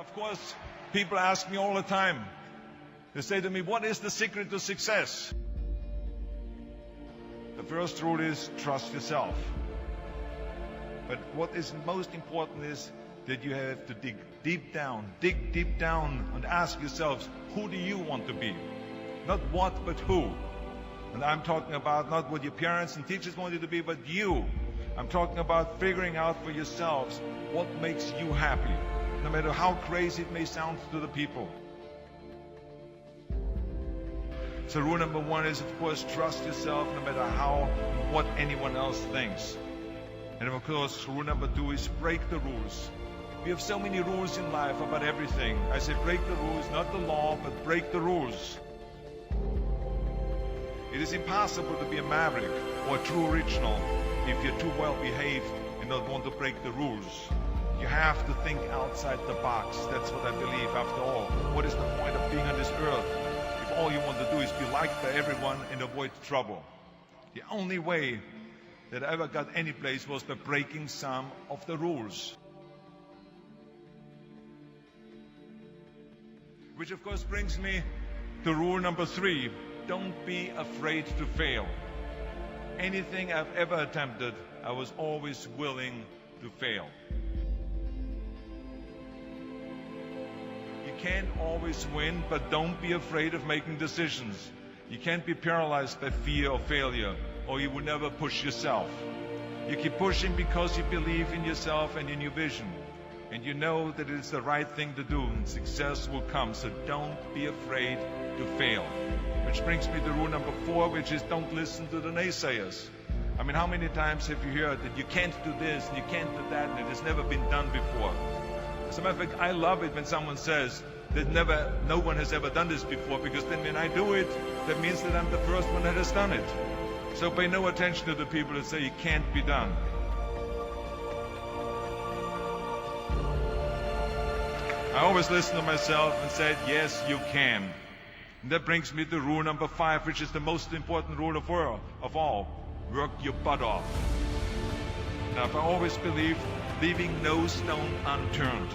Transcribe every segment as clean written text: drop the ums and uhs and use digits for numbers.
Of course, people ask me all the time. They say to me, what is the secret to success? The first rule is trust yourself. But what is most important is that you have to dig deep down and ask yourselves, who do you want to be? Not what, but who. And I'm talking about not what your parents and teachers want you to be, but you. I'm talking about figuring out for yourselves what makes you happy, no matter how crazy it may sound to the people. So rule number one is, of course, trust yourself no matter what anyone else thinks. And of course, rule number two is break the rules. We have so many rules in life about everything. I say break the rules, not the law, but break the rules. It is impossible to be a maverick or a true original if you're too well behaved and don't want to break the rules. You have to think outside the box. That's what I believe. After all, what is the point of being on this earth if all you want to do is be liked by everyone and avoid trouble? The only way that I ever got any place was by breaking some of the rules. Which of course brings me to rule number three. Don't be afraid to fail. Anything I've ever attempted, I was always willing to fail. You can't always win, but don't be afraid of making decisions. You can't be paralyzed by fear of failure, or you will never push yourself. You keep pushing because you believe in yourself and in your vision. And you know that it is the right thing to do, and success will come. So don't be afraid to fail. Which brings me to rule number four, which is don't listen to the naysayers. I mean, how many times have you heard that you can't do this and you can't do that and it has never been done before? As a matter of fact, I love it when someone says that no one has ever done this before, because then when I do it, that means that I'm the first one that has done it. So pay no attention to the people that say it can't be done. I always listen to myself and said, yes, you can. And that brings me to rule number five, which is the most important rule of all. Work your butt off. Now, I've always believed leaving no stone unturned.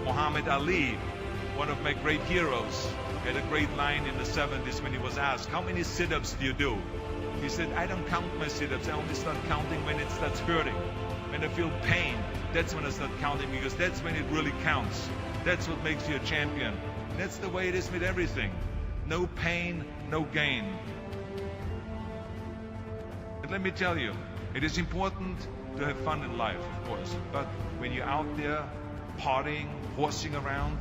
Muhammad Ali, one of my great heroes, had a great line in the 70s when he was asked, how many sit-ups do you do? He said, I don't count my sit-ups. I only start counting when it starts hurting. When I feel pain, that's when I start counting, because that's when it really counts. That's what makes you a champion. And that's the way it is with everything. No pain, no gain. But let me tell you, it is important to have fun in life, of course. But when you're out there partying, horsing around,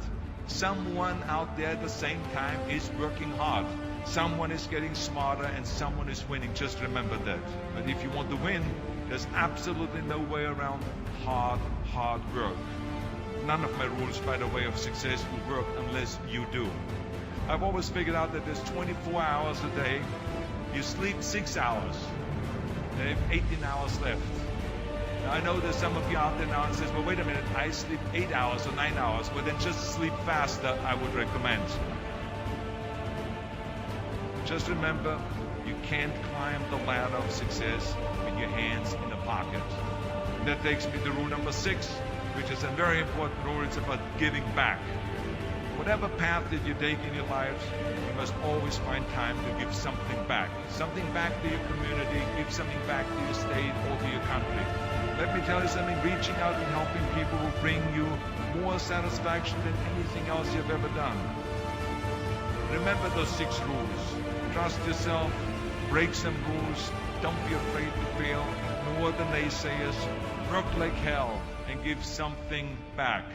someone out there at the same time is working hard. Someone is getting smarter and someone is winning. Just remember that. But if you want to win, there's absolutely no way around hard work. None of my rules, by the way, of success will work unless you do. I've always figured out that there's 24 hours a day. You sleep 6 hours. You have 18 hours left. Now, I know there's some of you out there now and says, well, wait a minute, I sleep 8 hours or 9 hours. Well, then just sleep faster, I would recommend. Just remember, you can't climb the ladder of success with your hands in the pocket. And that takes me to rule number 6, which is a very important rule. It's about giving back. Whatever path that you take in your lives, you must always find time to give something back. Something back to your community, give something back to your state or to your country. Let me tell you something, reaching out and helping people will bring you more satisfaction than anything else you've ever done. Remember those 6 rules. Trust yourself, break some rules, don't be afraid to fail, ignore the naysayers, work like hell, and give something back.